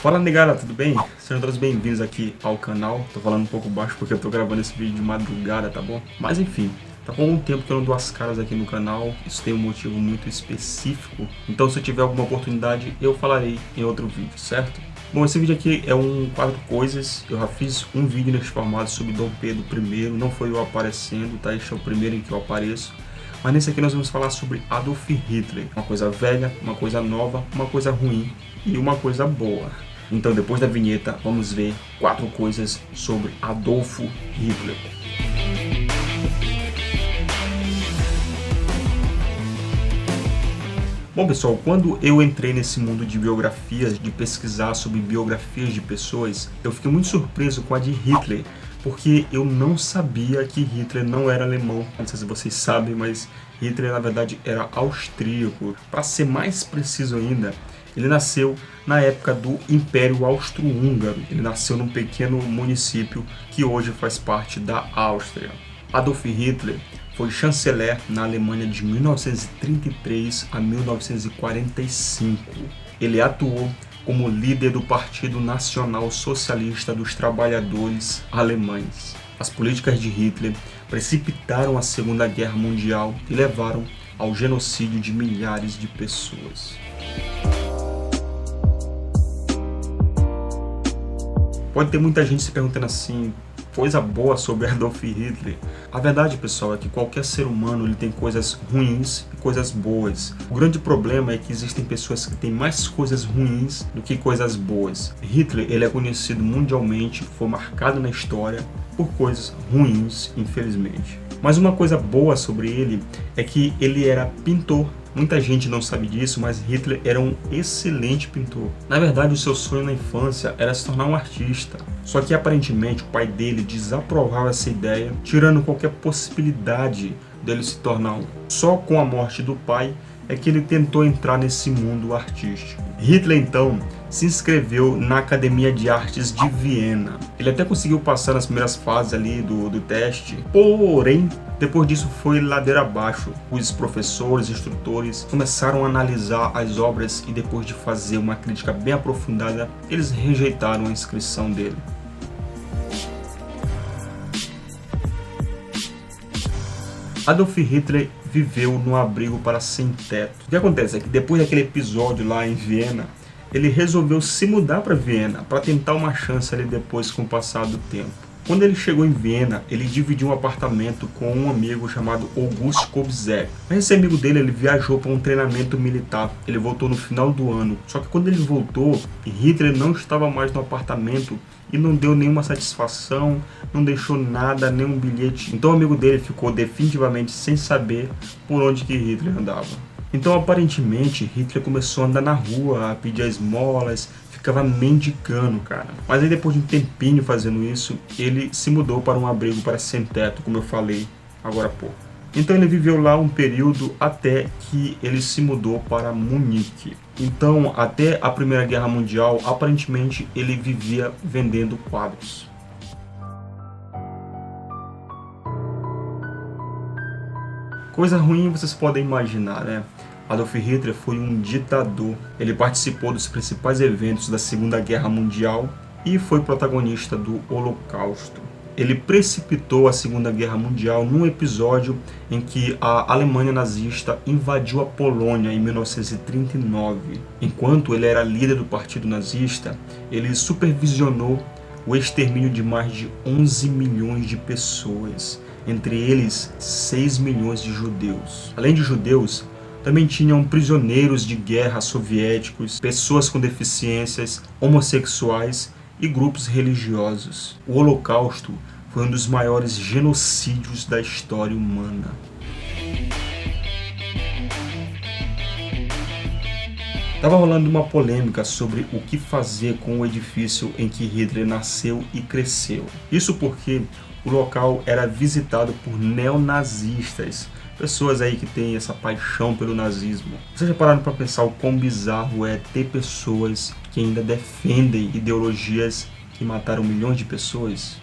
Fala negada, tudo bem? Sejam todos bem-vindos aqui ao canal. Tô falando um pouco baixo porque eu tô gravando esse vídeo de madrugada, tá bom? Mas enfim, tá com algum tempo que eu não dou as caras aqui no canal. Isso tem um motivo muito específico. Então se eu tiver alguma oportunidade, eu falarei em outro vídeo, certo? Bom, esse vídeo aqui é um quadro coisas. Eu já fiz um vídeo nesse formato sobre Dom Pedro I. Não foi eu aparecendo, tá? Este é o primeiro em que eu apareço. Mas nesse aqui nós vamos falar sobre Adolf Hitler. Uma coisa velha, uma coisa nova, uma coisa ruim e uma coisa boa. Então depois da vinheta vamos ver 4 coisas sobre Adolf Hitler. Bom pessoal, quando eu entrei nesse mundo de biografias, de pesquisar sobre biografias de pessoas, eu fiquei muito surpreso com a de Hitler, porque eu não sabia que Hitler não era alemão. Não sei se vocês sabem, mas Hitler na verdade era austríaco. Para ser mais preciso ainda, ele nasceu na época do Império Austro-Húngaro. Ele nasceu num pequeno município que hoje faz parte da Áustria. Adolf Hitler foi chanceler na Alemanha de 1933 a 1945. Ele atuou como líder do Partido Nacional Socialista dos Trabalhadores Alemães. As políticas de Hitler precipitaram a Segunda Guerra Mundial e levaram ao genocídio de milhares de pessoas. Pode ter muita gente se perguntando assim, coisa boa sobre Adolf Hitler. A verdade, pessoal, é que qualquer ser humano ele tem coisas ruins e coisas boas. O grande problema é que existem pessoas que têm mais coisas ruins do que coisas boas. Hitler ele é conhecido mundialmente, foi marcado na história por coisas ruins, infelizmente. Mas uma coisa boa sobre ele é que ele era pintor. Muita gente não sabe disso, mas Hitler era um excelente pintor. Na verdade, o seu sonho na infância era se tornar um artista. Só que aparentemente o pai dele desaprovava essa ideia, tirando qualquer possibilidade dele se tornar um. Só com a morte do pai é que ele tentou entrar nesse mundo artístico. Hitler então se inscreveu na Academia de Artes de Viena. Ele até conseguiu passar nas primeiras fases ali do teste, porém depois disso foi ladeira abaixo. Os professores, instrutores começaram a analisar as obras e depois de fazer uma crítica bem aprofundada, eles rejeitaram a inscrição dele. Adolf Hitler viveu num abrigo para sem-teto. O que acontece é que depois daquele episódio lá em Viena, ele resolveu se mudar para Viena para tentar uma chance ali depois com o passar do tempo. Quando ele chegou em Viena, ele dividiu um apartamento com um amigo chamado August Kobzek. Mas esse amigo dele ele viajou para um treinamento militar. Ele voltou no final do ano. Só que quando ele voltou, Hitler não estava mais no apartamento e não deu nenhuma satisfação, não deixou nada, nenhum bilhete. Então o amigo dele ficou definitivamente sem saber por onde que Hitler andava. Então aparentemente Hitler começou a andar na rua, a pedir esmolas, ficava mendicando, cara. Mas aí depois de um tempinho fazendo isso, ele se mudou para um abrigo para sem-teto, como eu falei agora há pouco. Então ele viveu lá um período até que ele se mudou para Munique. Então até a Primeira Guerra Mundial, aparentemente ele vivia vendendo quadros. Coisa ruim vocês podem imaginar, né? Adolf Hitler foi um ditador. Ele participou dos principais eventos da Segunda Guerra Mundial e foi protagonista do Holocausto. Ele precipitou a Segunda Guerra Mundial num episódio em que a Alemanha nazista invadiu a Polônia em 1939. Enquanto ele era líder do partido nazista, ele supervisionou o extermínio de mais de 11 milhões de pessoas, entre eles 6 milhões de judeus. Além de judeus, também tinham prisioneiros de guerra soviéticos, pessoas com deficiências, homossexuais e grupos religiosos. O Holocausto foi um dos maiores genocídios da história humana. Estava rolando uma polêmica sobre o que fazer com o edifício em que Hitler nasceu e cresceu. Isso porque o local era visitado por neonazistas, pessoas aí que têm essa paixão pelo nazismo. Vocês já pararam para pensar o quão bizarro é ter pessoas que ainda defendem ideologias que mataram milhões de pessoas?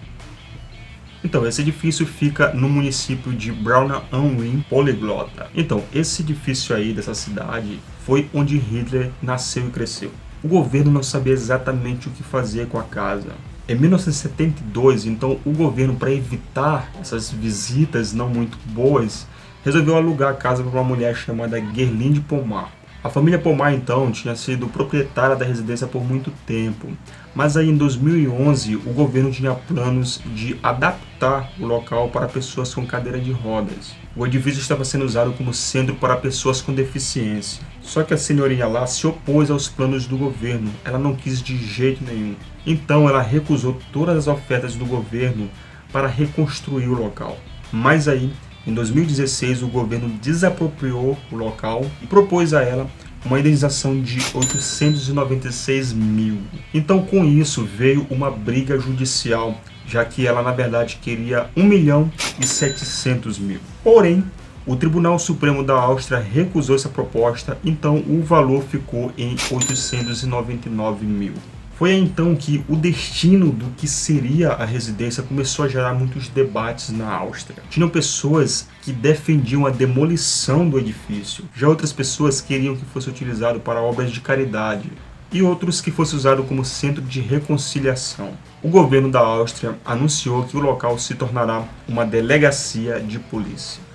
Então, esse edifício fica no município de Brauna am Inn, Poliglota. Então, esse edifício aí dessa cidade foi onde Hitler nasceu e cresceu. o governo não sabia exatamente o que fazer com a casa. Em 1972, então, o governo, para evitar essas visitas não muito boas, resolveu alugar a casa para uma mulher chamada Gerlinde Pomar. A família Pomar, então, tinha sido proprietária da residência por muito tempo, mas aí em 2011 o governo tinha planos de adaptar o local para pessoas com cadeira de rodas. O edifício estava sendo usado como centro para pessoas com deficiência. Só que a senhorinha lá se opôs aos planos do governo, ela não quis de jeito nenhum. Então ela recusou todas as ofertas do governo para reconstruir o local. Mas aí, em 2016, o governo desapropriou o local e propôs a ela uma indenização de 896 mil. Então, com isso, veio uma briga judicial, já que ela, na verdade, queria 1.700.000. Porém, o Tribunal Supremo da Áustria recusou essa proposta, então o valor ficou em 899 mil. Foi aí então que o destino do que seria a residência começou a gerar muitos debates na Áustria. Tinham pessoas que defendiam a demolição do edifício, já outras pessoas queriam que fosse utilizado para obras de caridade, e outros que fosse usado como centro de reconciliação. O governo da Áustria anunciou que o local se tornará uma delegacia de polícia.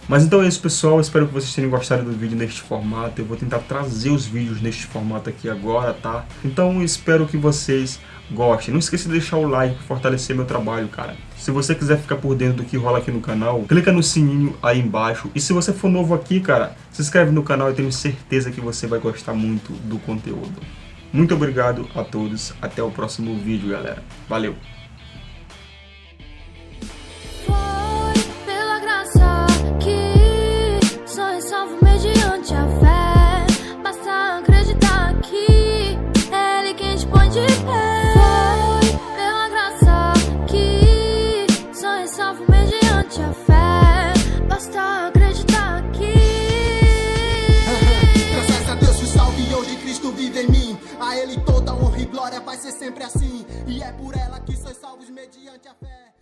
Mas então é isso, pessoal, espero que vocês tenham gostado do vídeo neste formato. Eu vou tentar trazer os vídeos neste formato aqui agora, tá? Então espero que vocês gostem. Não esqueça de deixar o like para fortalecer meu trabalho, cara. Se você quiser ficar por dentro do que rola aqui no canal, clica no sininho aí embaixo. E se você for novo aqui, cara, se inscreve no canal, eu tenho certeza que você vai gostar muito do conteúdo. Muito obrigado a todos, até o próximo vídeo, galera. Valeu! Mediante a fé, basta acreditar que é Ele quem te põe de pé. Foi pela graça que só é salvo mediante a fé, basta acreditar que. Graças a Deus fui salvo e hoje Cristo vive em mim. A Ele toda honra e glória vai ser sempre assim. E é por ela que sois salvos mediante a fé.